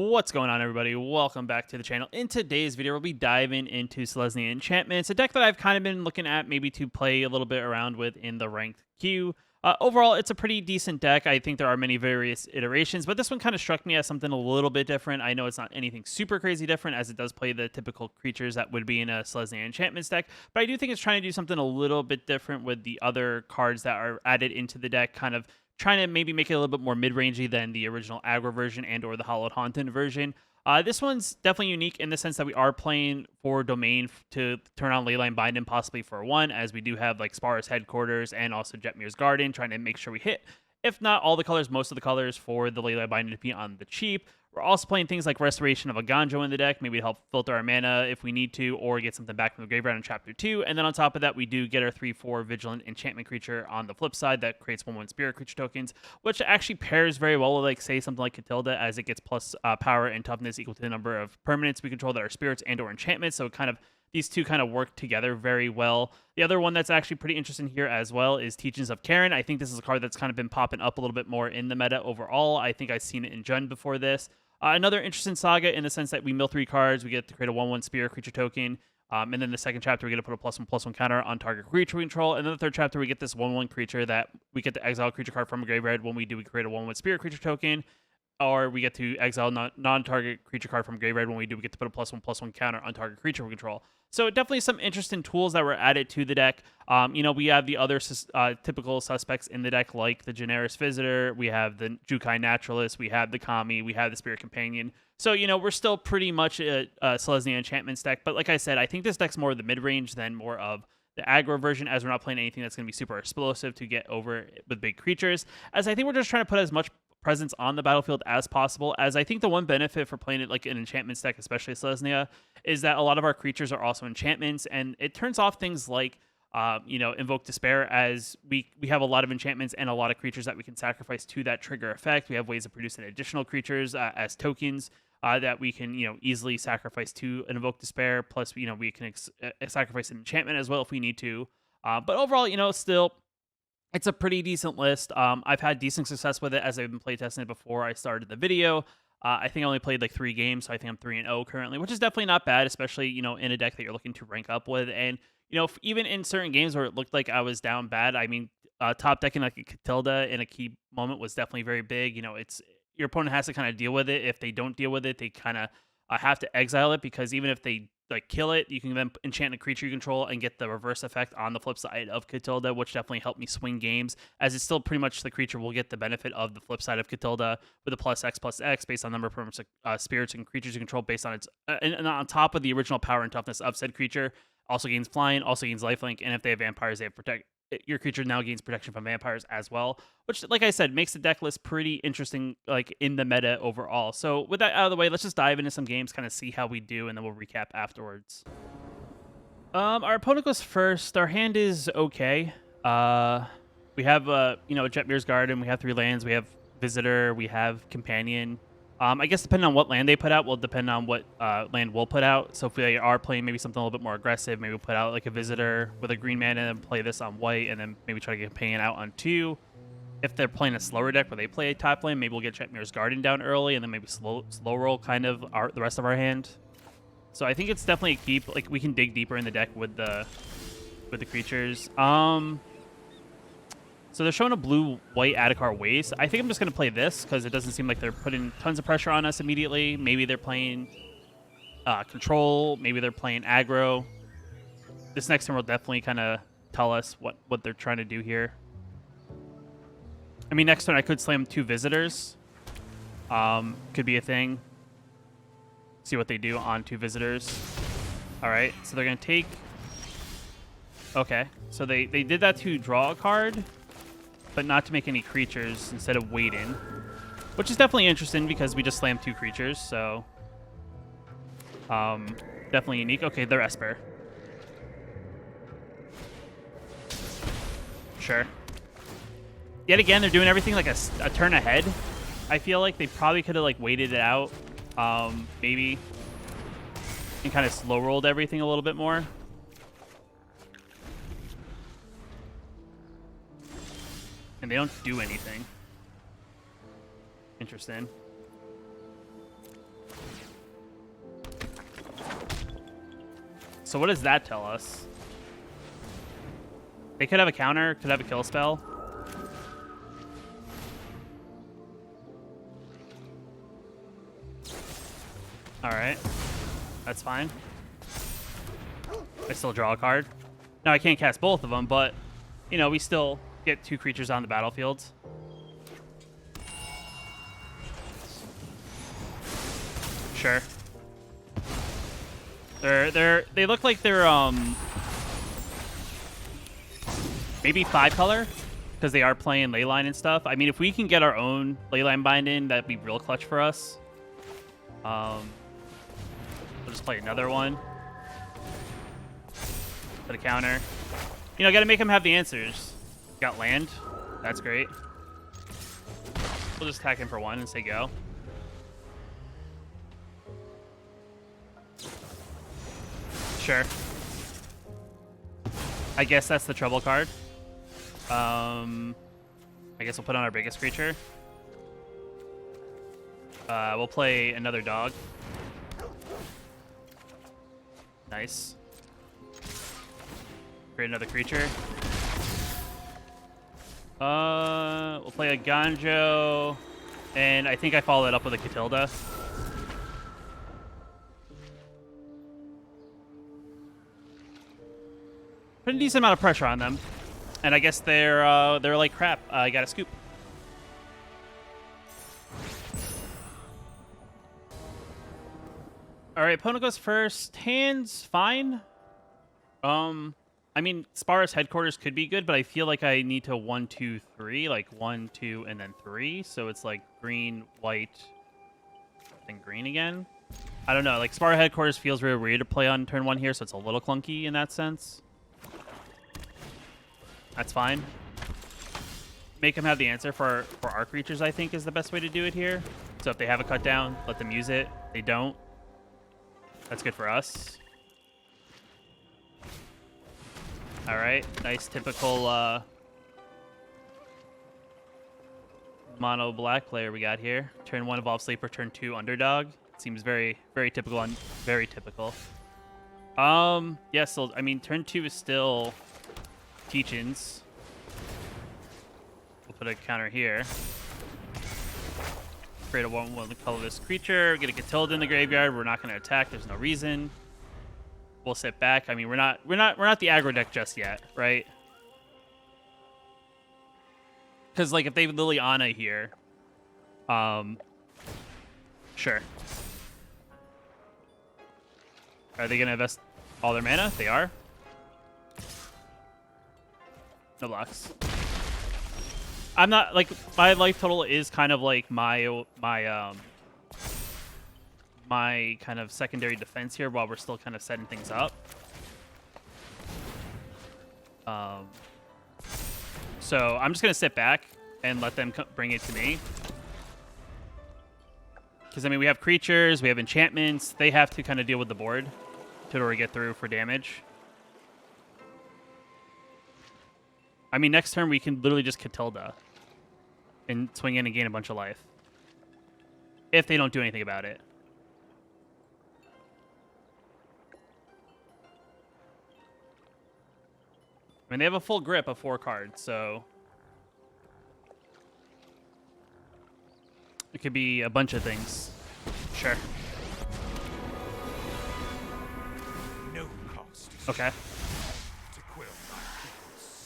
What's going on, everybody? Welcome back to the channel. In today's video, we'll be diving into Selesnya Enchantments, a deck that I've kind of been looking at maybe to play a little bit around with in the ranked queue. Overall, it's a pretty decent deck. I think there are many various iterations, but this one kind of struck me as something a little bit different. I know it's not anything super crazy different, as it does play the typical creatures that would be in a Selesnya Enchantments deck, but I do think it's trying to do something a little bit different with the other cards that are added into the deck, kind of trying to maybe make it a little bit more mid-rangey than the original aggro version and or the Hallowed Haunted version. This one's definitely unique in the sense that we are playing for Domain to turn on Leyline Bind and possibly for one, as we do have like Spar's Headquarters and also Jetmir's Garden, trying to make sure we hit, if not all the colors, most of the colors for the Leyline Bind to be on the cheap. We're also playing things like Restoration of a Ganjo in the deck, maybe to help filter our mana if we need to, or get something back from the graveyard in Chapter 2. And then on top of that, we do get our 3/4 Vigilant Enchantment creature on the flip side that creates 1/1 Spirit creature tokens, which actually pairs very well with, like, say, something like Catilda, as it gets plus power and toughness equal to the number of permanents we control that are spirits and or enchantments. So kind of these two kind of work together very well. The other one that's actually pretty interesting here as well is Teachings of Karen. I think this is a card that's kind of been popping up a little bit more in the meta overall. I think I've seen it in Jund before this. Another interesting saga in the sense that we mill 3 cards, we get to create a 1/1 Spirit creature token, and then the second chapter we get to put a +1/+1 counter on target creature we control, and then the third chapter we get this 1/1 creature that we get to exile a creature card from a graveyard. When we do, we create a 1/1 Spirit creature token, or we get to exile non-target creature card from graveyard. When we do, we get to put a +1/+1 counter on target creature we control. So definitely some interesting tools that were added to the deck. We have the other typical suspects in the deck, like the Generis Visitor, we have the Jukai Naturalist, we have the Kami, we have the Spirit Companion. So, we're still pretty much a Selesnya Enchantments deck. But like I said, I think this deck's more of the mid-range than more of the aggro version, as we're not playing anything that's going to be super explosive to get over with big creatures. As I think we're just trying to put as much presence on the battlefield as possible, as I think the one benefit for playing it like an enchantments deck, especially Selesnya, is that a lot of our creatures are also enchantments, and it turns off things like Invoke Despair, as we have a lot of enchantments and a lot of creatures that we can sacrifice to that trigger effect. We have ways of producing additional creatures as tokens that we can easily sacrifice to an Invoke Despair, plus we can sacrifice an enchantment as well if we need to. But overall, still, it's a pretty decent list. I've had decent success with it as I've been playtesting it before I started the video. I think I only played like 3 games, so I think I'm 3-0 currently, which is definitely not bad, especially, in a deck that you're looking to rank up with. And, even in certain games where it looked like I was down bad, I mean, top decking like a Catilda in a key moment was definitely very big. It's your opponent has to kind of deal with it. If they don't deal with it, they kind of have to exile it, because even if they kill it, you can then enchant a creature you control and get the reverse effect on the flip side of Catilda, which definitely helped me swing games, as it's still pretty much the creature will get the benefit of the flip side of Catilda with a +X/+X based on number of permanents, spirits and creatures you control based on its and on top of the original power and toughness of said creature. Also gains flying, also gains lifelink, and if they have vampires, they have protect. Your creature now gains protection from vampires as well, which, like I said, makes the deck list pretty interesting, like in the meta overall. So with that out of the way, let's just dive into some games, kind of see how we do, and then we'll recap afterwards. Our opponent goes first. Our hand is okay. We have Jetmir's Garden, we have 3 lands, we have Visitor, we have Companion. I guess depending on what land they put out will depend on what land we'll put out. So if they are playing maybe something a little bit more aggressive, maybe we'll put out like a Visitor with a green mana and play this on white, and then maybe try to get Companion out on 2. If they're playing a slower deck where they play a top lane, maybe we'll get Jetmir's Garden down early, and then maybe slow roll kind of the rest of our hand. So I think it's definitely a keep. Like, we can dig deeper in the deck with the creatures. So they're showing a blue-white Adhikar Waste. I think I'm just going to play this, because it doesn't seem like they're putting tons of pressure on us immediately. Maybe they're playing control. Maybe they're playing aggro. This next turn will definitely kind of tell us what they're trying to do here. I mean, next turn I could slam 2 visitors. Could be a thing. See what they do on 2 visitors. All right, so they're going to take... Okay, so they did that to draw a card, but not to make any creatures instead of waiting, which is definitely interesting because we just slammed 2 creatures, so definitely unique. Okay, they're Esper. Sure. Yet again, they're doing everything like a turn ahead. I feel like they probably could have like waited it out, maybe, and kind of slow rolled everything a little bit more. And they don't do anything. Interesting. So what does that tell us? They could have a counter, could have a kill spell. All right, that's fine. I still draw a card. Now I can't cast both of them, but you know, we still get 2 creatures on the battlefield. Sure. They look like they're maybe 5 color because they are playing Leyline and stuff. I mean, if we can get our own Leyline bind in, that'd be real clutch for us. We'll just play another one. Put a counter. You know, got to make them have the answers. Got land. That's great. We'll just attack him for 1 and say go. Sure. I guess that's the trouble card. I guess we'll put on our biggest creature. We'll play another dog. Nice. Create another creature. We'll play a Ganjo, and I think I follow it up with a Catilda. Put a decent amount of pressure on them, and I guess they're like crap. I got a scoop. All right, opponent goes first. Hand's fine. I mean, Spar's headquarters could be good, but I feel like I need to 1, 2, 3, like 1, 2, and then 3. So it's like green, white, then green again. I don't know. Like Spar headquarters feels very weird to play on turn 1 here, so it's a little clunky in that sense. That's fine. Make them have the answer for our creatures, I think, is the best way to do it here. So if they have a cut down, let them use it. They don't. That's good for us. All right, nice typical mono black player we got here. Turn 1 Evolve Sleeper, turn 2 Underdog. Seems very typical and very typical. Yeah, so I mean turn 2 is still Teach-ins. We'll put a counter here. Create a 1/1 colorless creature, get a Catilda in the graveyard. We're not going to attack, there's no reason. We'll sit back. I mean, we're not the aggro deck just yet, right? Because like if they Liliana here, sure. Are they gonna invest all their mana? They are. No blocks. I'm not like my life total is kind of like my kind of secondary defense here while we're still kind of setting things up. So I'm just gonna sit back and let them bring it to me. Because I mean we have creatures, we have enchantments. They have to kind of deal with the board to get through for damage. I mean next turn we can literally just Catilda and swing in and gain a bunch of life if they don't do anything about it. I mean, they have a full grip of 4 cards, so it could be a bunch of things. Sure. No cost. Okay. To quill.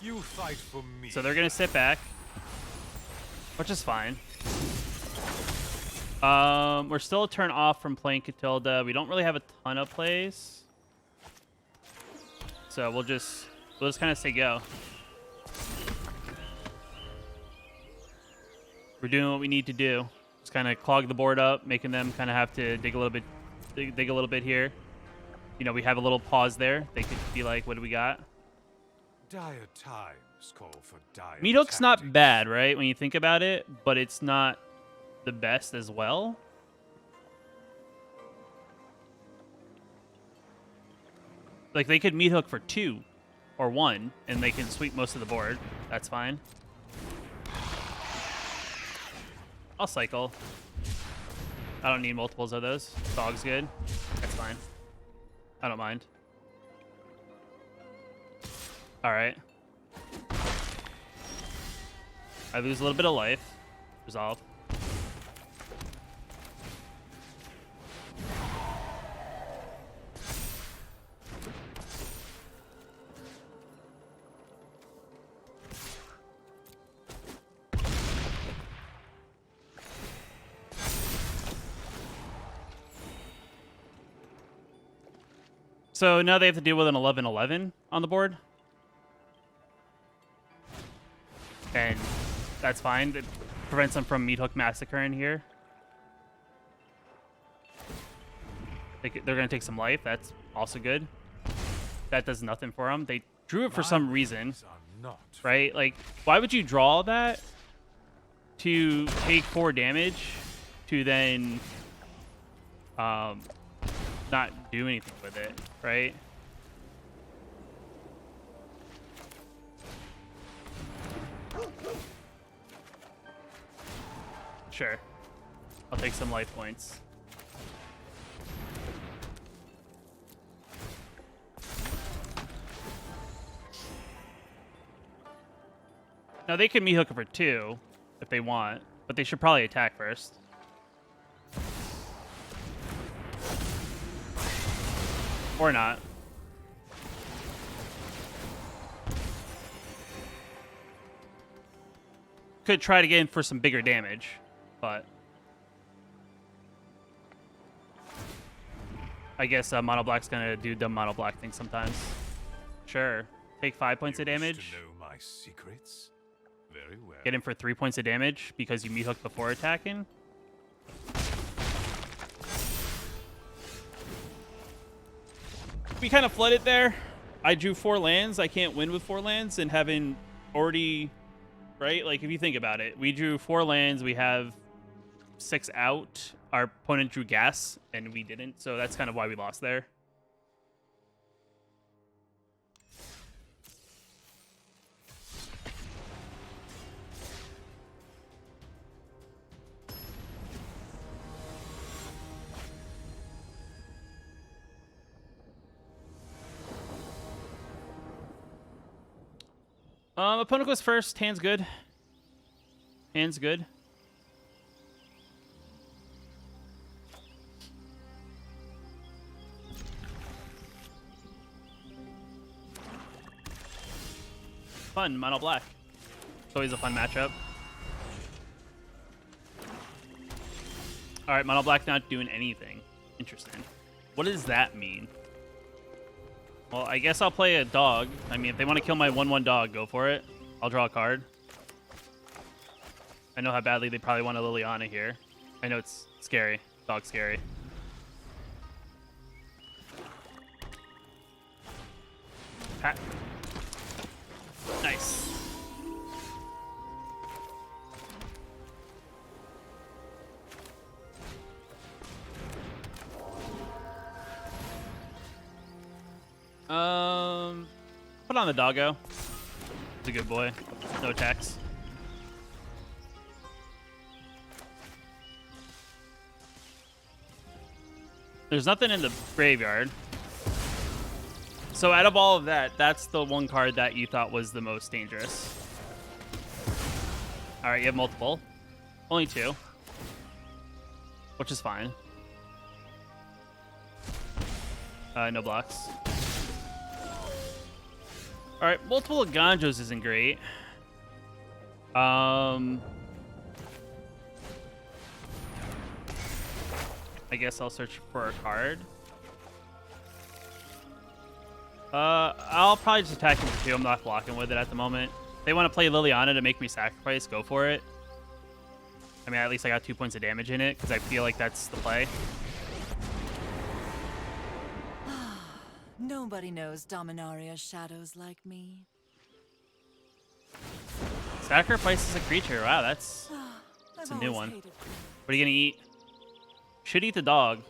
You fight for me. So they're gonna sit back, which is fine. We're still a turn off from playing Catilda. We don't really have a ton of plays, so we'll just kind of say go. We're doing what we need to do. Just kind of clog the board up, making them kind of have to dig a little bit, dig a little bit here. You know, we have a little pause there. They could be like, "What do we got?" Dire times call for dire Meat Hook's not tactics. bad, right? When you think about it, but it's not the best as well. Like they could Meat Hook for 2 or 1, and they can sweep most of the board. That's fine. I'll cycle. I don't need multiples of those. Dog's good. That's fine. I don't mind. All right. I lose a little bit of life. Resolve. So now they have to deal with an 11-11 on the board. And that's fine. It prevents them from Meat Hook Massacre in here. They're going to take some life. That's also good. That does nothing for them. They drew it for some reason, right? Like, why would you draw that to take 4 damage to then not do anything with it, right? Sure. I'll take some life points. Now they can Meat Hook it for 2 if they want, but they should probably attack first. Or not. Could try to get in for some bigger damage, but I guess Mono Black's gonna do dumb Mono Black things sometimes. Sure. Take 5 points of damage. To know my secrets? Very well. Get in for 3 points of damage because you Meat Hook before attacking. We kind of flooded there. I drew 4 lands. I can't win with 4 lands and having already, right? Like, if you think about it, we drew 4 lands. We have 6 out. Our opponent drew gas, and we didn't. So that's kind of why we lost there. Opponent goes first. Hand's good. Hand's good. Fun, Mono Black. It's always a fun matchup. Alright, Mono Black not doing anything. Interesting. What does that mean? Well, I guess I'll play a dog. I mean, if they want to kill my 1/1 dog, go for it. I'll draw a card. I know how badly they probably want a Liliana here. I know it's scary. Dog's scary. Pat. Nice. Put on the doggo. He's a good boy. No attacks. There's nothing in the graveyard. So out of all of that, that's the one card that you thought was the most dangerous. All right, you have multiple. Only 2. Which is fine. No blocks. All right, multiple Ganjos isn't great. I guess I'll search for a card. I'll probably just attack him for 2. I'm not blocking with it at the moment. If they want to play Liliana to make me sacrifice, go for it. I mean, at least I got 2 points of damage in it because I feel like that's the play. Nobody knows Dominaria shadows like me. Sacrifices a creature. Wow, that's a new one. What are you gonna eat? Should eat the dog.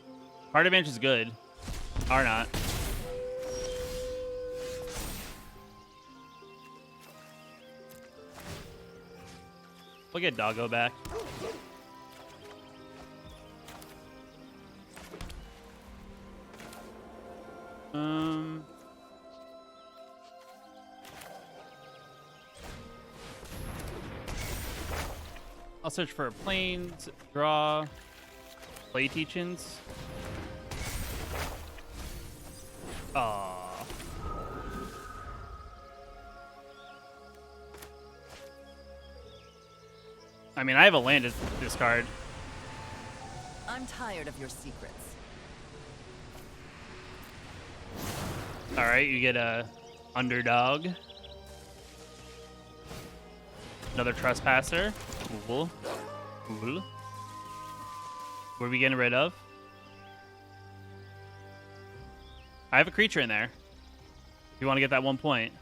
Card advantage is good. Or not. We'll get Doggo back. I'll search for planes, draw, play teachings. Aww. I mean, I have a land to discard. I'm tired of your secrets. All right, you get a underdog. Another trespasser. Cool. Cool. What are we getting rid of? I have a creature in there. If you want to get that 1 point.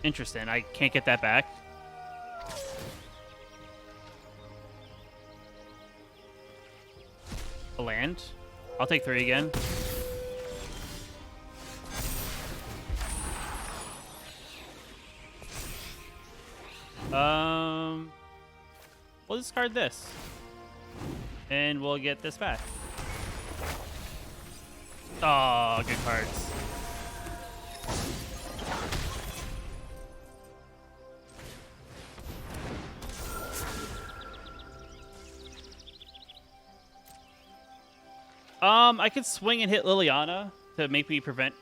Interesting. I can't get that back. A land. I'll take 3 again. We'll discard this. And we'll get this back. Oh, good cards. I could swing and hit Liliana to make me prevent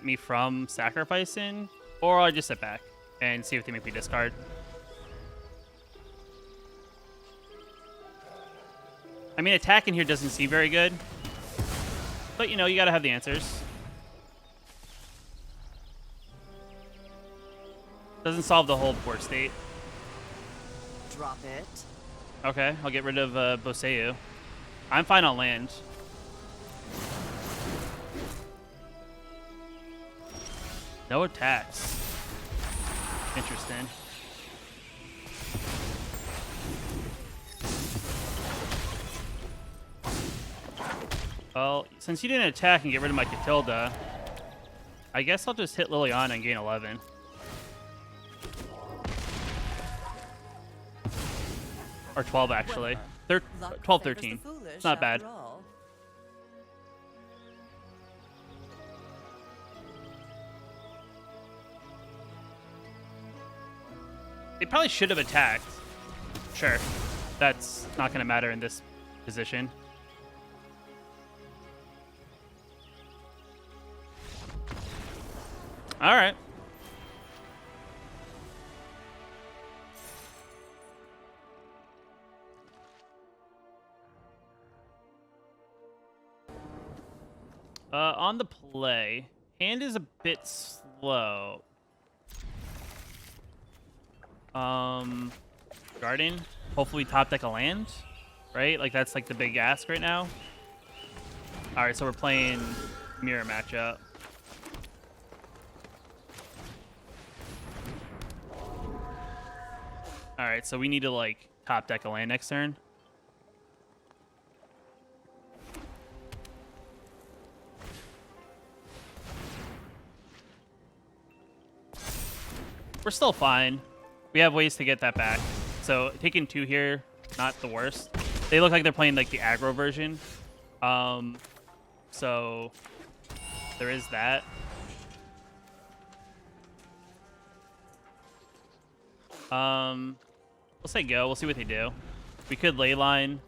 me from sacrificing, or I'll just sit back and see if they make me discard. I mean, attacking here doesn't seem very good, but you know, you gotta have the answers. Doesn't solve the whole board state. Drop it. Okay, I'll get rid of Boseu. I'm fine on land. No attacks. Interesting. Well, since you didn't attack and get rid of my Catilda, I guess I'll just hit Liliana and gain 11. Or 12, actually. 12, 13. It's not bad. They probably should have attacked. Sure. That's not going to matter in this position. All right. On the play, hand is a bit slow. Garden. Hopefully top deck a land, right? Like that's like the big ask right now. All right, so we're playing mirror matchup. All right, so we need to like top deck a land next turn. We're still fine. We have ways to get that back. So taking 2 here, not the worst. They look like they're playing like the aggro version. So there is that. We'll say go. We'll see what they do. We could ley line.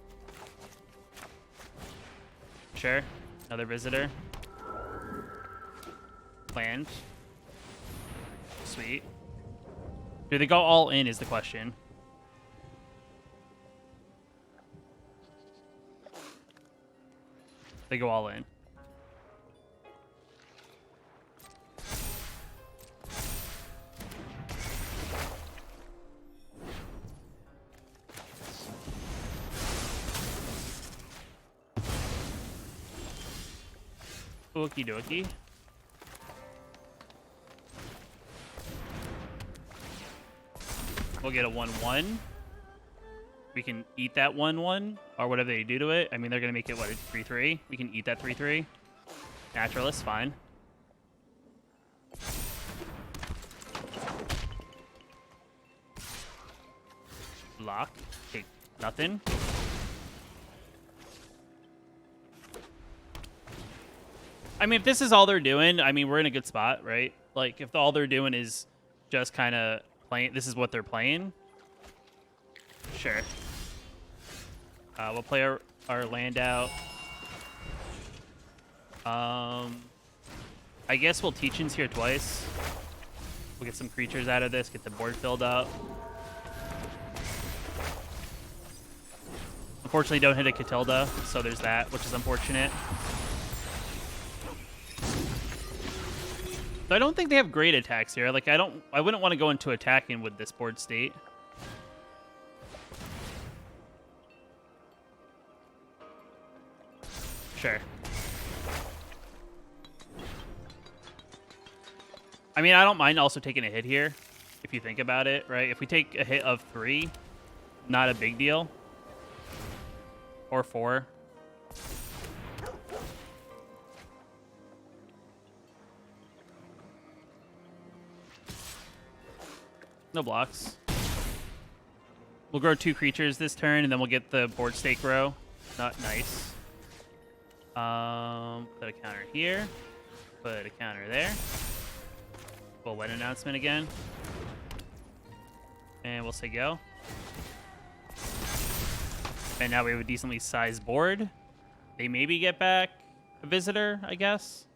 Sure. Another visitor. Land. Sweet. Do they go all in is the question. They go all in. Okie dokie. We'll get a 1/1. We can eat that 1/1 or whatever they do to it. I mean, they're gonna make it what, a 3/3. We can eat that 3/3. Naturalist, fine. Lock. Take nothing. I mean, if this is all they're doing, I mean, we're in a good spot, right? Like, if all they're doing is just kind of playing, this is what they're playing, Sure. We'll play our land out. I guess we'll Teach-ins here twice. We'll get some creatures out of this, get the board filled up. Unfortunately, don't hit a Catilda, so there's that, which is unfortunate. So I don't think they have great attacks here. Like I wouldn't want to go into attacking with this board state. Sure. I mean, I don't mind also taking a hit here, if you think about it, right? If we take a hit of 3, not a big deal. Or 4. No blocks. We'll grow 2 creatures this turn, and then we'll get the board state grow. Not nice. Put a counter here. Put a counter there. We'll win announcement again. And we'll say go. And now we have a decently sized board. They maybe get back a visitor, I guess.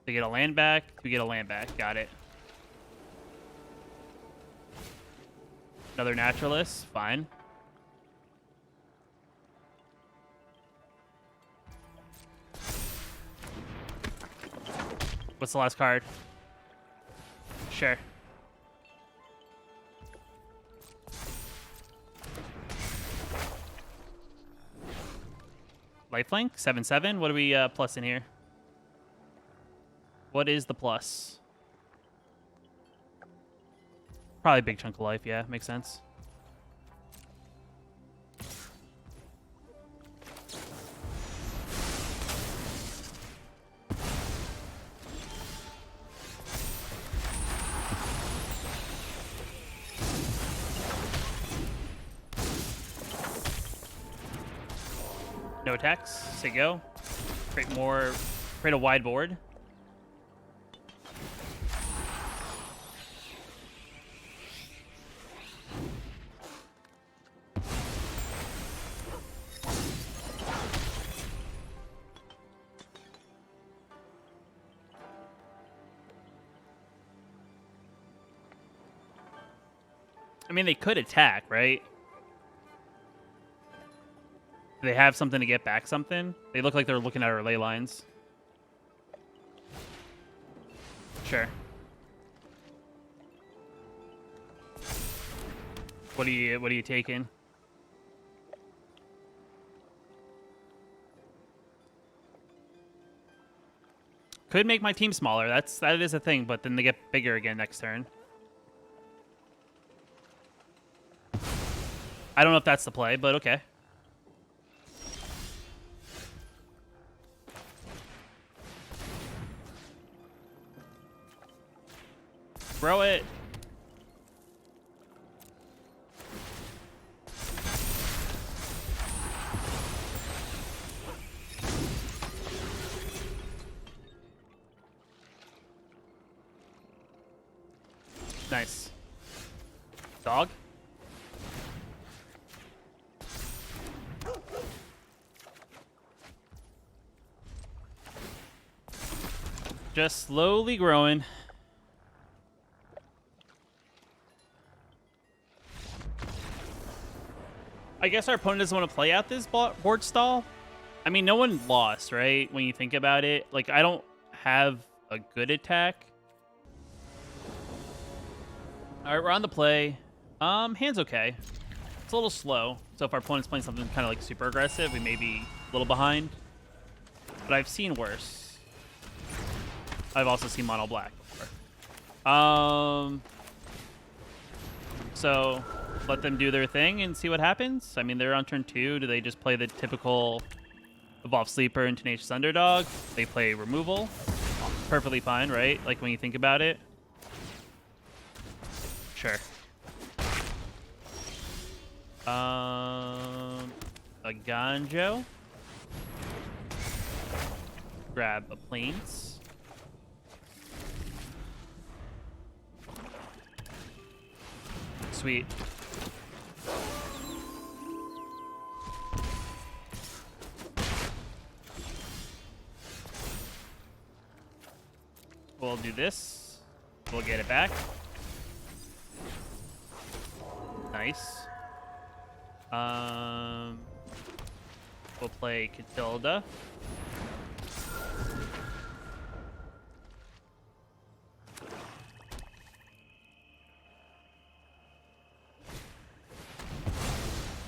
They get a land back. We get a land back. Got it. Another naturalist. Fine. What's the last card? Sure. Lifelink? 7/7? What do we plus in here? What is the plus? Probably a big chunk of life, yeah. Makes sense. No attacks. Say go. Create a wide board. I mean, they could attack, right? Do they have something to get back something? They look like they're looking at our ley lines. Sure. What are you taking? Could make my team smaller. That is a thing, but then they get bigger again next turn. I don't know if that's the play, but okay. Throw it. Nice. Dog. Just slowly growing. I guess our opponent doesn't want to play out this board stall. I mean, no one lost, right? When you think about it. Like, I don't have a good attack. All right, we're on the play. Hand's okay. It's a little slow. So if our opponent's playing something kind of like super aggressive, we may be a little behind. But I've seen worse. I've also seen mono black before. So let them do their thing and see what happens. I mean, they're on turn 2. Do they just play the typical Evolve Sleeper and Tenacious Underdog? They play removal. Perfectly fine, right? Like when you think about it. Sure. A Ganjo. grab a plains. Sweet. We'll do this. We'll get it back. Nice. We'll play Catilda.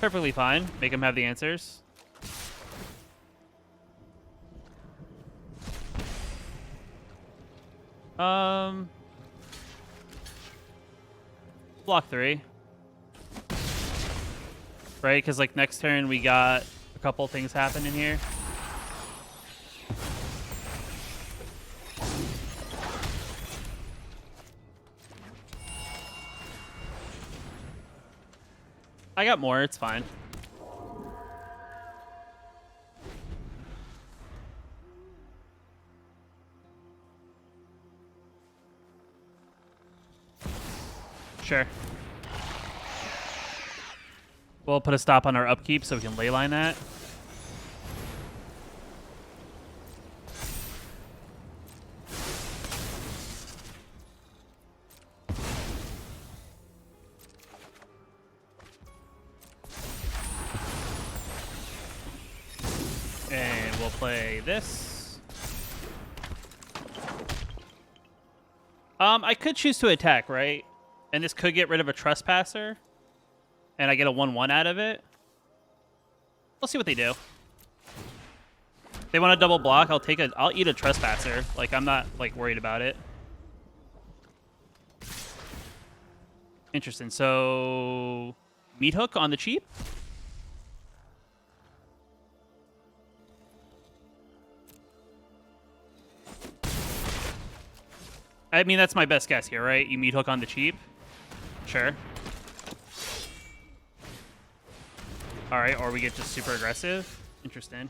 Perfectly fine. Make him have the answers. Block 3. Right? Because, like, next turn we got a couple things happening here. I got more. It's fine. Sure. We'll put a stop on our upkeep so we can leyline that. And we'll play this. I could choose to attack, right? And this could get rid of a trespasser. And I get a 1/1 out of it. We'll see what they do. If they want to double block, I'll eat a trespasser. Like, I'm not like worried about it. Interesting. So meat hook on the cheap. I mean, that's my best guess here, right? You meat hook on the cheap. Sure. All right, or we get just super aggressive. Interesting.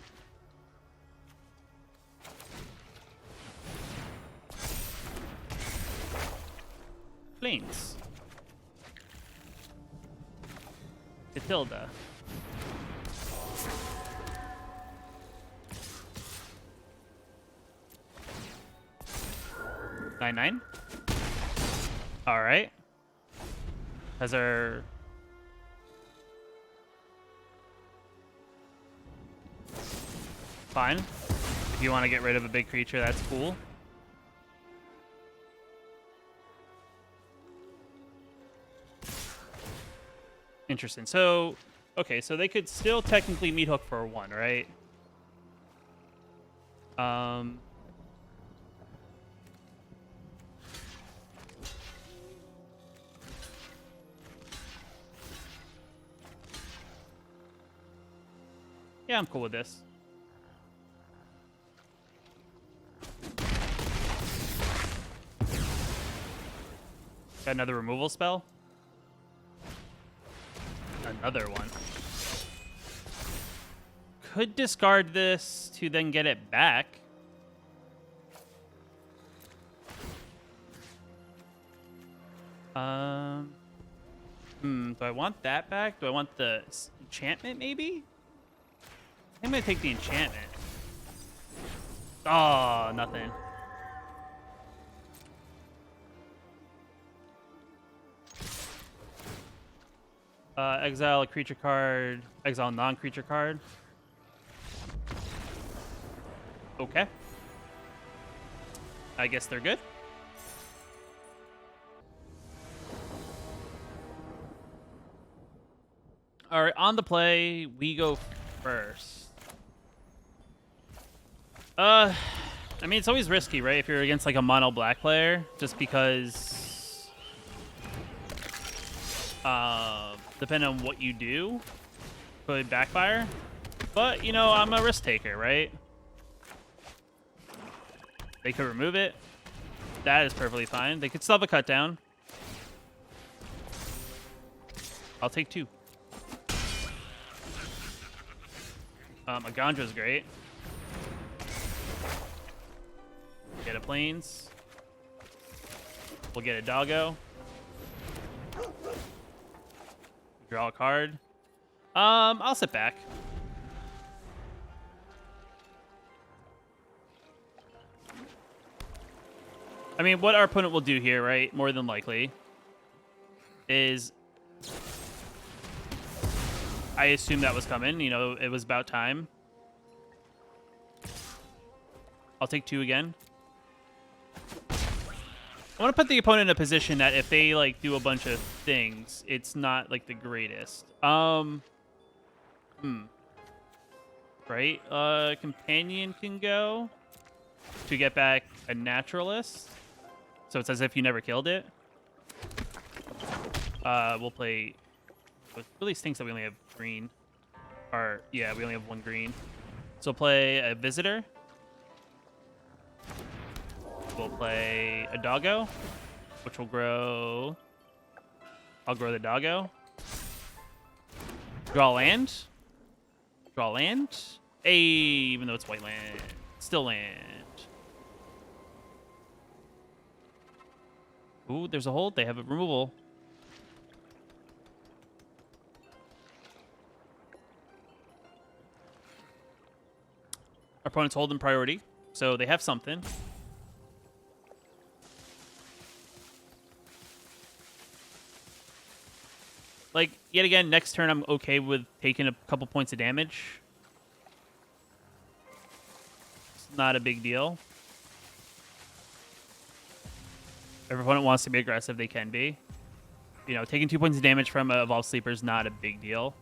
Plains. Catilda. Nine. All right. Has our... Fine. If you want to get rid of a big creature, that's cool. Interesting. So, okay, so they could still technically meat hook for 1, right? Yeah, I'm cool with this. Got another removal spell. Another one. Could discard this to then get it back. Do I want that back? Do I want the enchantment, maybe? I'm gonna take the enchantment. Oh, nothing. Exile a creature card. Exile non-creature card. Okay. I guess they're good. All right, on the play, we go first. I mean, it's always risky, right? If you're against like a mono black player, just because depending on what you do, could backfire. But, you know, I'm a risk taker, right? They could remove it. That is perfectly fine. They could still have a cut down. I'll take 2. Agandra's great. Get a plains. We'll get a doggo. Draw a card. I'll sit back. I mean, what our opponent will do here, right, more than likely, is I assume that was coming. You know, it was about time. I'll take 2 again. I want to put the opponent in a position that if they, like, do a bunch of things, it's not, like, the greatest. Right? Companion can go to get back a naturalist. So it's as if you never killed it. We'll play... It really stinks that we only have green. Or, yeah, we only have 1 green. So play a visitor. We'll play a doggo, which will grow... I'll grow the doggo. Draw land. Draw land. Hey, even though it's white land. Still land. Ooh, there's a hold. They have a removal. Our opponent's holding priority, so they have something. Like, yet again, next turn I'm okay with taking a couple points of damage. It's not a big deal. If your opponent wants to be aggressive, they can be. You know, taking 2 points of damage from a Evolved Sleeper is not a big deal.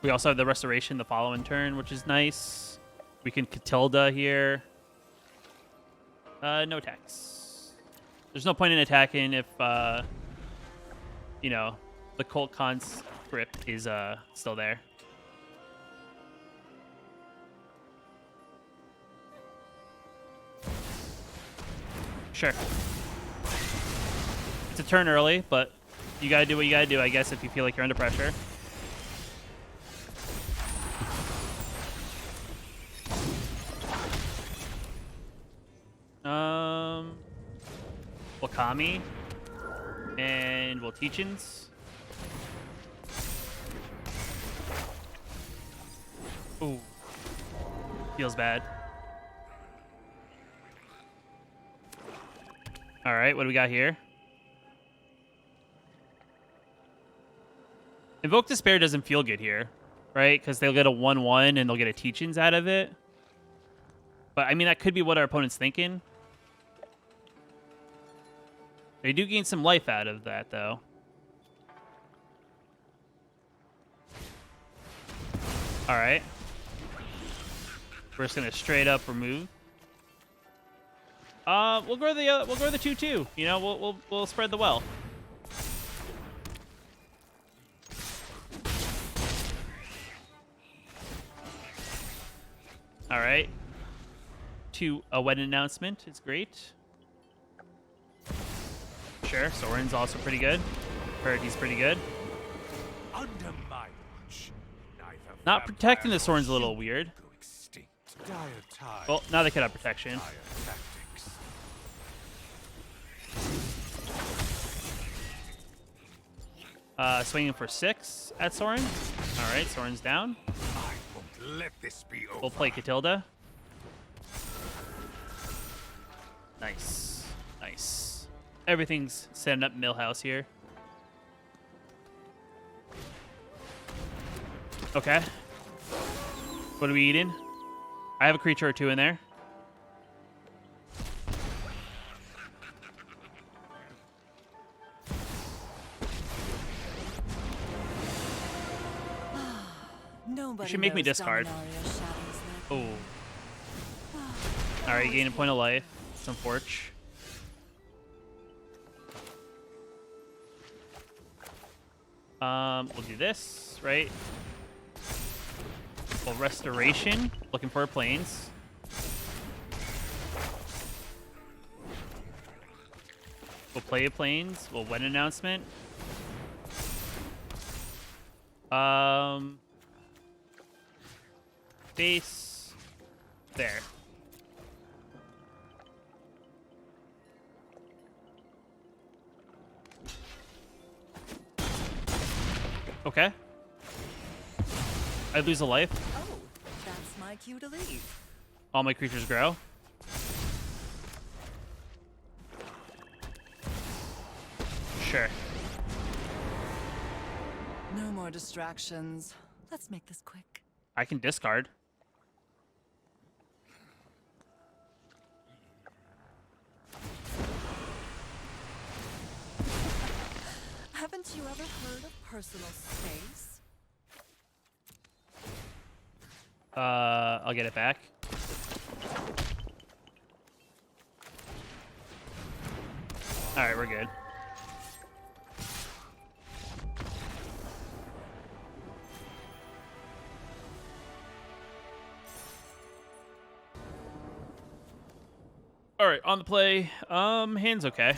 We also have the Restoration the following turn, which is nice. We can Catilda here. No attacks. There's no point in attacking if, you know, the Cult Conscript is still there. Sure. It's a turn early, but you gotta do what you gotta do, I guess, if you feel like you're under pressure. Wakami. And we'll Teach-ins. Ooh. Feels bad. Alright, what do we got here? Invoke Despair doesn't feel good here, right? Because they'll get a 1/1 and they'll get a Teach-ins out of it. But, I mean, that could be what our opponent's thinking. They do gain some life out of that, though. Alright. We're just gonna straight up remove. We'll grow the 2/2. You know, we'll spread the wealth. All right. A wedding announcement is great. Sure, Soren's also pretty good. Heard he's pretty good. Under my watch, neither Not protecting the vampire Soren's a nor little shield weird. go extinct. Dire tides, Well, now they could have protection. dire tactics. Swinging for 6 at Soren. All right, Soren's down. I won't let this be over. We'll play Catilda. Nice. Nice. Everything's setting up Millhouse here. Okay. What are we eating? I have a creature or 2 in there. Nobody You should make me knows discard. Dominaria shadows Oh. Alright, you gain a point of life. Some Forge. We'll do this, right? Well, Restoration. Looking for a Plains. We'll play a Plains. We'll win announcement. Base. There. Okay. I lose a life. Oh, that's my cue to leave. All my creatures grow. Sure. No more distractions. Let's make this quick. I can discard. Haven't you ever heard of personal space? I'll get it back. All right, we're good. All right, on the play. Hand's okay.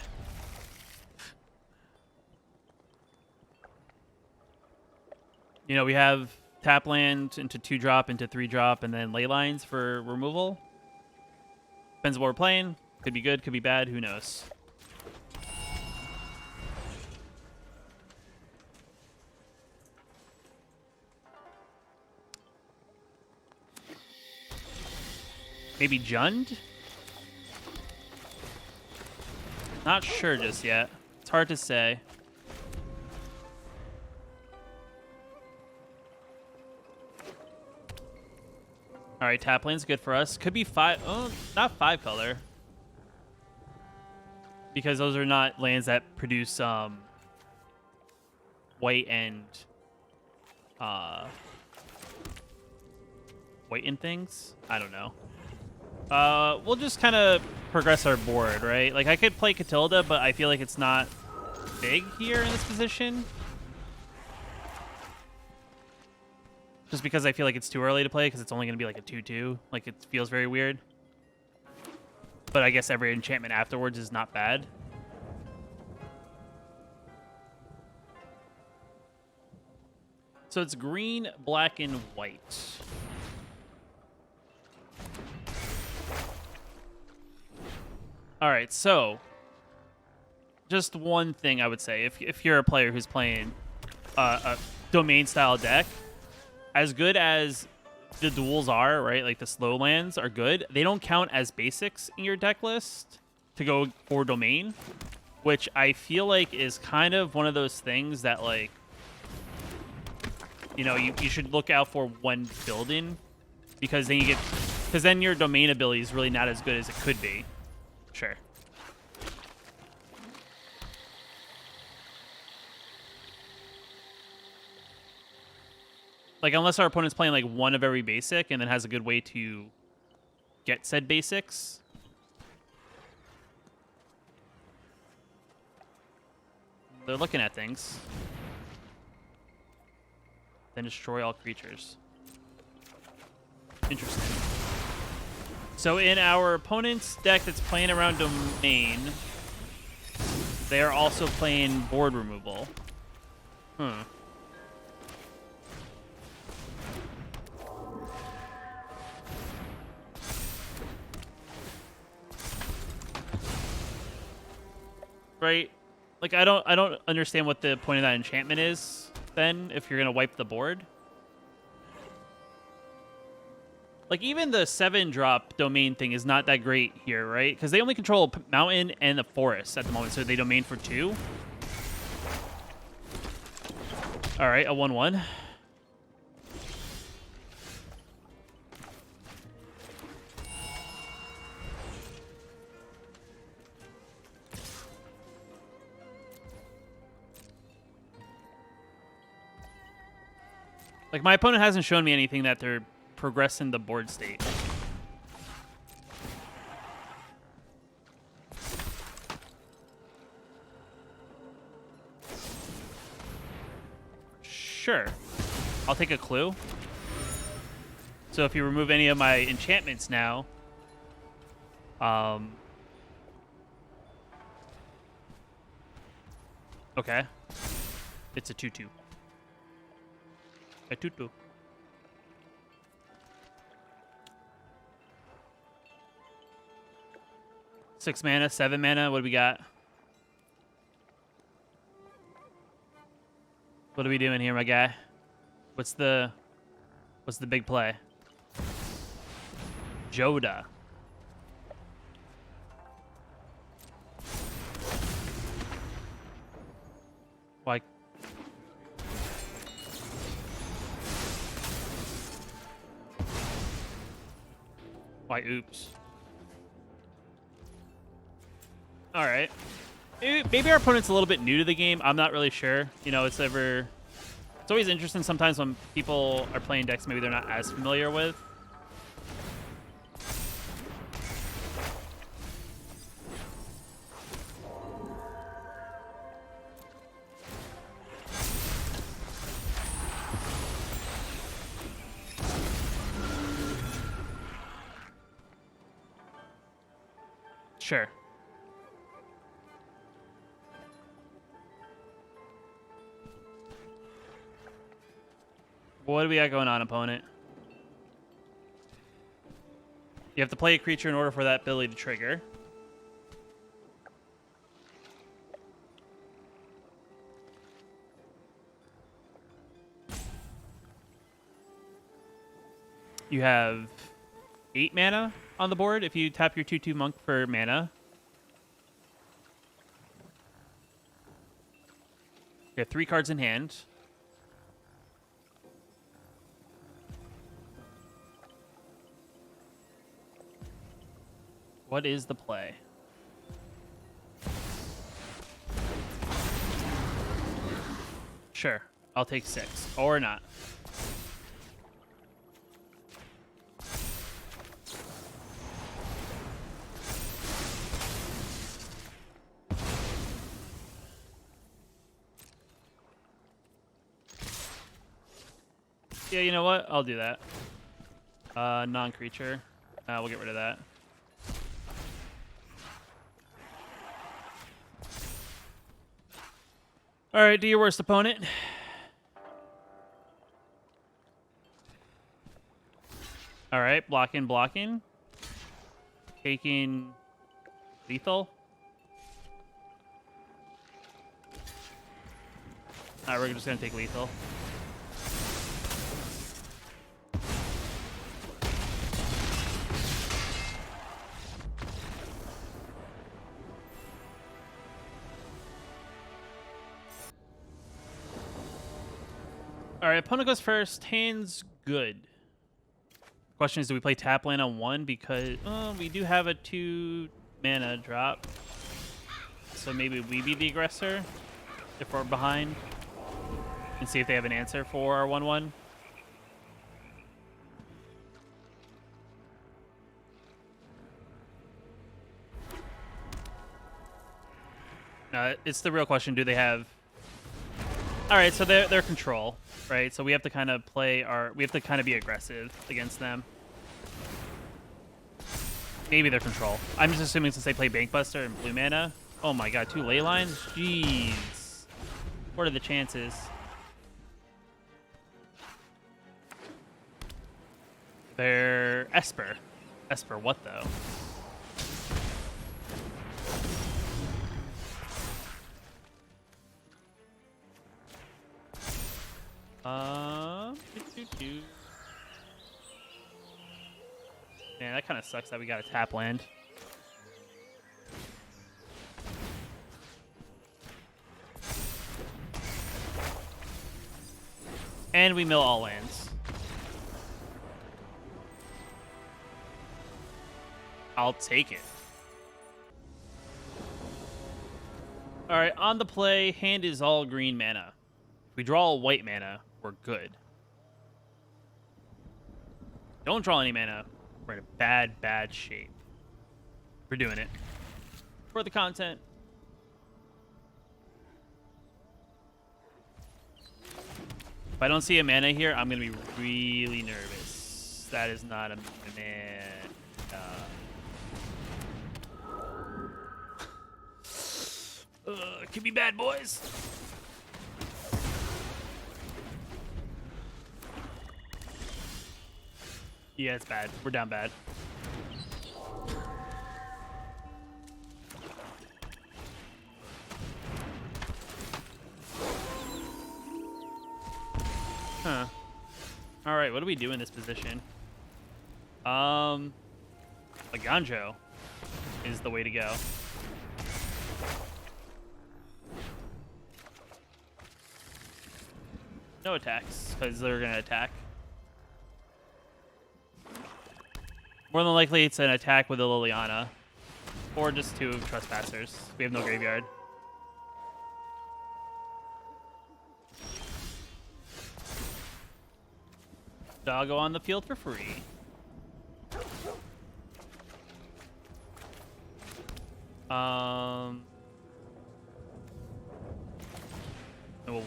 You know, we have tap land into 2-drop, into 3-drop, and then ley lines for removal. Depends on what we're playing. Could be good, could be bad, who knows. Maybe Jund? Not sure just yet. It's hard to say. All right, tap lane's good for us. Could be 5. Oh, not 5 color. Because those are not lands that produce white and things. I don't know. We'll just kind of progress our board, right? Like I could play Catilda, but I feel like it's not big here in this position. Just because I feel like it's too early to play because it's only going to be like a 2/2. Like it feels very weird. But I guess every enchantment afterwards is not bad. So it's green, black, and white. All right, so just one thing I would say. If you're a player who's playing a domain-style deck, as good as the duels are, right, like the slow lands are good, they don't count as basics in your deck list to go for domain, which I feel like is kind of one of those things that, like, you know, you should look out for when building, because then your domain ability is really not as good as it could be. Sure. Like, unless our opponent's playing, like, one of every basic and then has a good way to get said basics. They're looking at things. Then destroy all creatures. Interesting. So in our opponent's deck that's playing around domain, they are also playing board removal. Right? Like I don't understand what the point of that enchantment is then if you're going to wipe the board. Like, even the 7-drop domain thing is not that great here, right? Because they only control a mountain and a forest at the moment, so they domain for 2. All right, a 1/1. Like, my opponent hasn't shown me anything that they're progressing the board state. Sure. I'll take a clue. So if you remove any of my enchantments now, okay. It's a 2/2. A 2/2. 6 mana, 7 mana. What do we got? What are we doing here, my guy? What's the big play? Joda. Why? Why? Oops. All right. Maybe our opponent's a little bit new to the game. I'm not really sure. You know, it's always interesting sometimes when people are playing decks maybe they're not as familiar with. Sure. What do we got going on, opponent? You have to play a creature in order for that ability to trigger. You have 8 mana on the board if you tap your 2/2 monk for mana. You have 3 cards in hand. What is the play? Sure, I'll take 6 or not. Yeah, you know what? I'll do that. Non-creature. We'll get rid of that. All right, do your worst, opponent. All right, blocking. Taking lethal. All right, we're just gonna take lethal. All right, opponent goes first. Hand's good. Question is, do we play tap land on 1? Because we do have a 2 mana drop. So maybe we be the aggressor if we're behind. And see if they have an answer for our 1/1. It's the real question. Do they have... All right, so they're control, right? So we have to kind of be aggressive against them. Maybe they're control. I'm just assuming since they play Bankbuster and blue mana. Oh my god, 2 ley lines? Jeez. What are the chances? They're Esper. Esper what though? Man, that kind of sucks that we got a tap land. And we mill all lands. I'll take it. All right, on the play, hand is all green mana. If we draw a white mana, we're good. Don't draw any mana, we're in a bad shape. We're doing it. For the content. If I don't see a mana here, I'm going to be really nervous. That is not a mana. Could be bad, boys. Yeah, it's bad. We're down bad. All right, what do we do in this position? A Ganjo is the way to go. No attacks, because they're going to attack. More than likely, it's an attack with a Liliana. Or just 2 Trespassers. We have no graveyard. Doggo on the field for free. No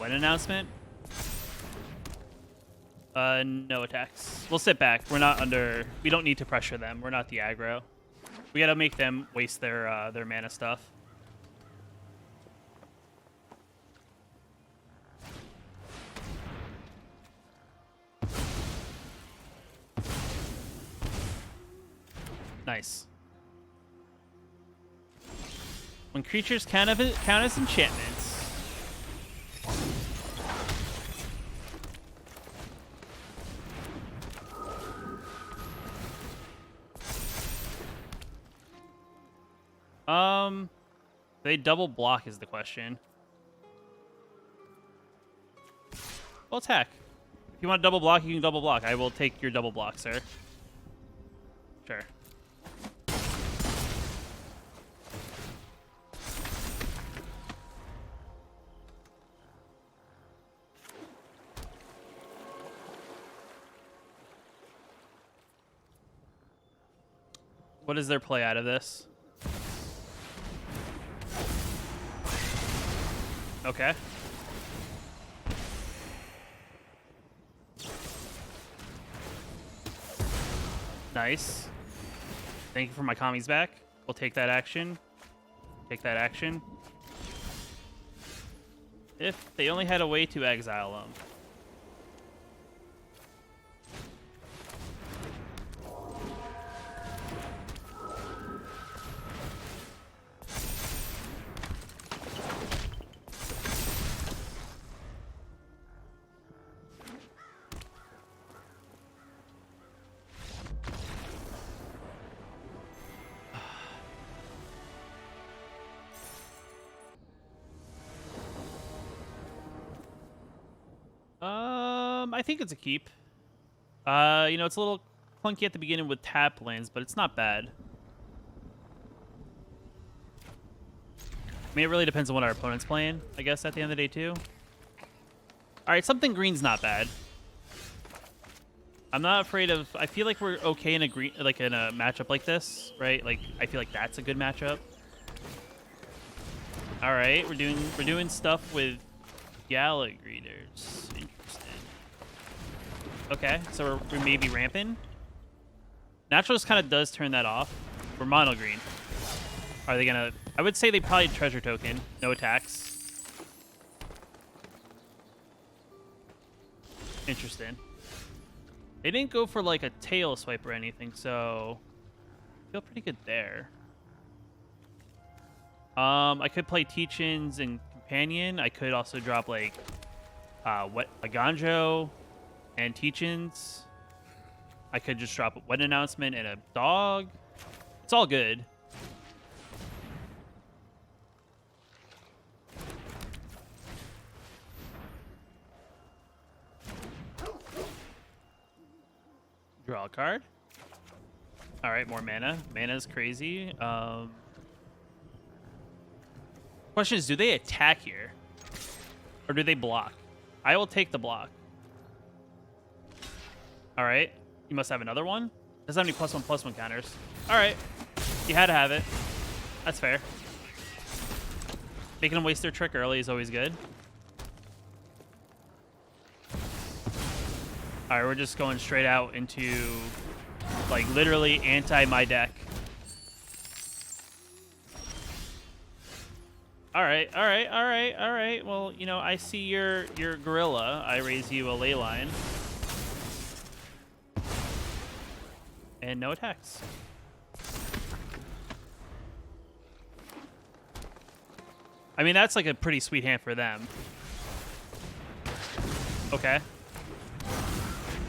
win announcement. No attacks. We'll sit back. We're not under. We don't need to pressure them. We're not the aggro. We gotta make them waste their mana stuff. Nice. When creatures count as enchantments. They double block is the question. Well, attack. If you want double block, you can double block. I will take your double block, sir. Sure. What is their play out of this? Okay. Nice. Thank you for my commies back. We'll take that action. Take that action. If they only had a way to exile them. I think it's a keep. You know, it's a little clunky at the beginning with tap lands, but it's not bad. I mean, it really depends on what our opponent's playing, I guess, at the end of the day, too. All right, something green's not bad. I'm not afraid of... I feel like we're okay in a green, like in a matchup like this, right? Like, I feel like that's a good matchup. All right, we're doing stuff with Gala Greeters. Interesting. Okay, so we're maybe ramping. Naturalist kind of does turn that off. We're mono green. Are they gonna... I would say they probably treasure token. No attacks. Interesting. They didn't go for like a tail swipe or anything, so I feel pretty good there. I could play Teach-ins and Companion. I could also drop like a Ganjo and Teach-ins. I could just drop a Wet Announcement and a dog. It's all good. Draw a card. All right, more mana. Mana's crazy. Question is, do they attack here? Or do they block? I will take the block. All right. You must have another one? Doesn't have any +1/+1 counters. All right. You had to have it. That's fair. Making them waste their trick early is always good. All right, we're just going straight out into, like, literally anti-my deck. All right. Well, you know, I see your gorilla. I raise you a ley line. And no attacks. I mean, that's like a pretty sweet hand for them. Okay.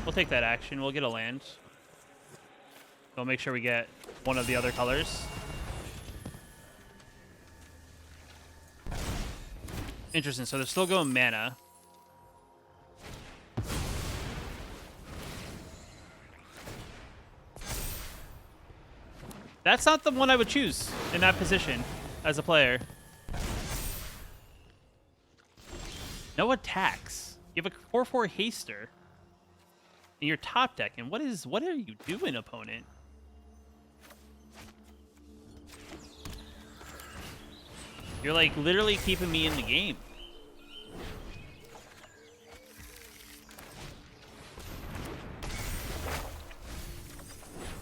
We'll take that action. We'll get a land. We'll make sure we get one of the other colors. Interesting. So they're still going mana. That's not the one I would choose in that position as a player. No attacks. You have a 4/4 haster in your top deck, and what are you doing, opponent? You're like literally keeping me in the game.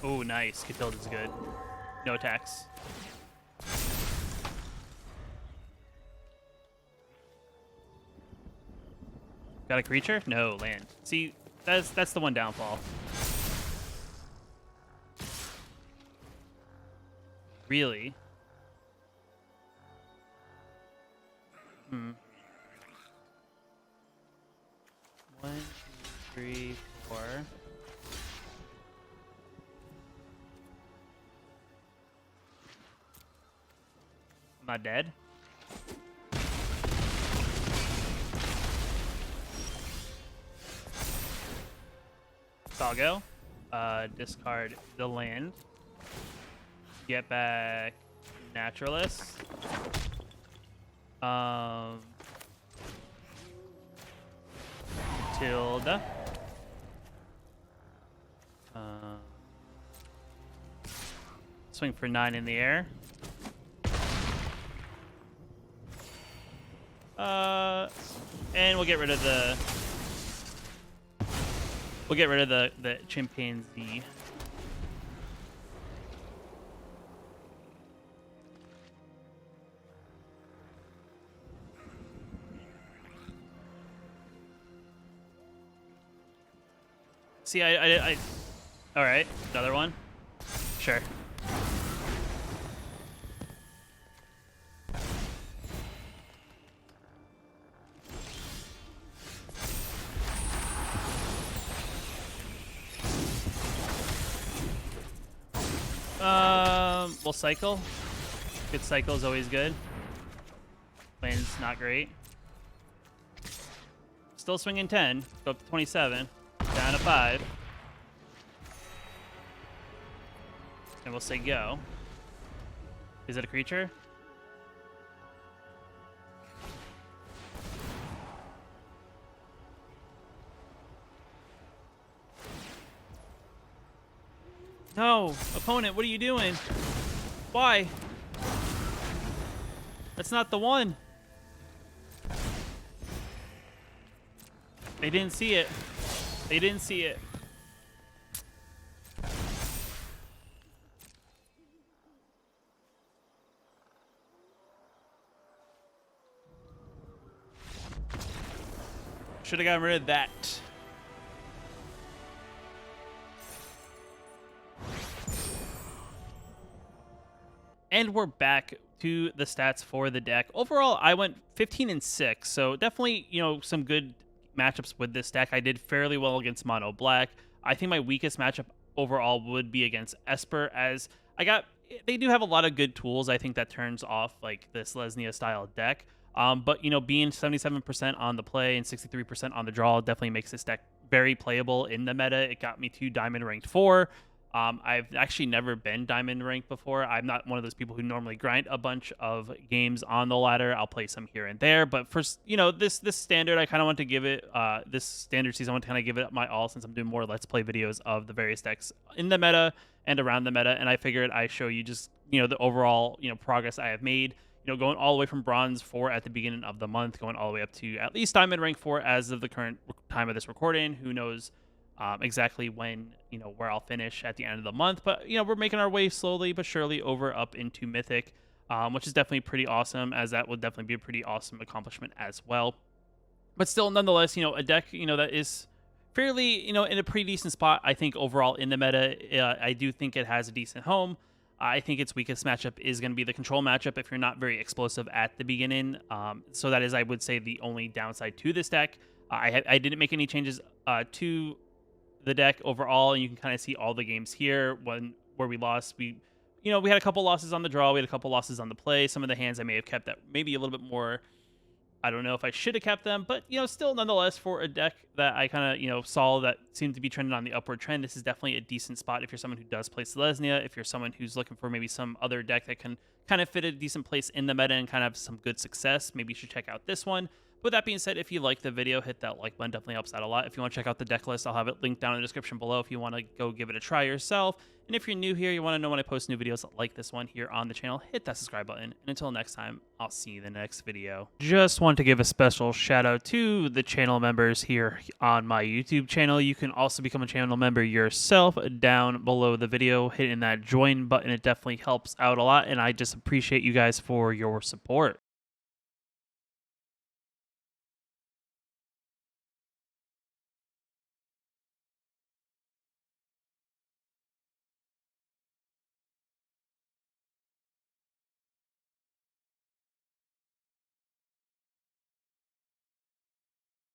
Oh, nice. Catilda's good. No attacks. Got a creature? No, land. See, that's the one downfall. Really? Hmm. 1, 2, 3, 4. Am I dead? So I'll go. Discard the land. Get back Naturalist. Tilda. Swing for 9 in the air. And we'll get rid of the the chimpanzee. See, I all right, another one. Sure. We'll cycle. Good cycle is always good. Land's not great. Still swinging 10. Go up to 27. Down to 5. And we'll say go. Is it a creature? No, opponent, what are you doing? Why? That's not the one. They didn't see it. They didn't see it. Should have gotten rid of that. And we're back to the stats for the deck. Overall, I went 15 and 6, so definitely, you know, some good matchups with this deck. I did fairly well against Mono Black. I think my weakest matchup overall would be against Esper, as they do have a lot of good tools, I think, that turns off like the Selesnya style deck. But, you know, being 77% on the play and 63% on the draw definitely makes this deck very playable in the meta. It got me to Diamond Ranked 4. I've actually never been Diamond Ranked before. I'm not one of those people who normally grind a bunch of games on the ladder. I'll play some here and there. But for, you know, this standard, I kind of want to give it, this standard season, I want to kind of give it my all, since I'm doing more Let's Play videos of the various decks in the meta and around the meta. And I figured I show you just, you know, the overall, you know, progress I have made. You know, going all the way from Bronze 4 at the beginning of the month, going all the way up to at least Diamond Rank 4 as of the current time of this recording. Who knows exactly when, you know, where I'll finish at the end of the month. But, you know, we're making our way slowly but surely over up into Mythic, which is definitely pretty awesome, as that would definitely be a pretty awesome accomplishment as well. But still, nonetheless, you know, a deck, you know, that is fairly, you know, in a pretty decent spot, I think, overall in the meta. I do think it has a decent home. I think its weakest matchup is going to be the control matchup if you're not very explosive at the beginning. So that is, I would say, the only downside to this deck. I didn't make any changes to the deck overall, and you can kind of see all the games here. Where we lost, we had a couple losses on the draw, we had a couple losses on the play. Some of the hands I may have kept that maybe a little bit more. I don't know if I should have kept them, but still nonetheless, for a deck that I kind of saw that seemed to be trending on the upward trend, this is definitely a decent spot if you're someone who does play Selesnya, if you're someone who's looking for maybe some other deck that can kind of fit a decent place in the meta and kind of have some good success. Maybe you should check out this one. With that being said, if you like the video, hit that like button. Definitely helps out a lot. If you want to check out the deck list, I'll have it linked down in the description below if you want to go give it a try yourself. And if you're new here, you want to know when I post new videos like this one here on the channel, hit that subscribe button. And until next time, I'll see you in the next video. Just want to give a special shout out to the channel members here on my YouTube channel. You can also become a channel member yourself down below the video, hitting that join button. It definitely helps out a lot, and I just appreciate you guys for your support.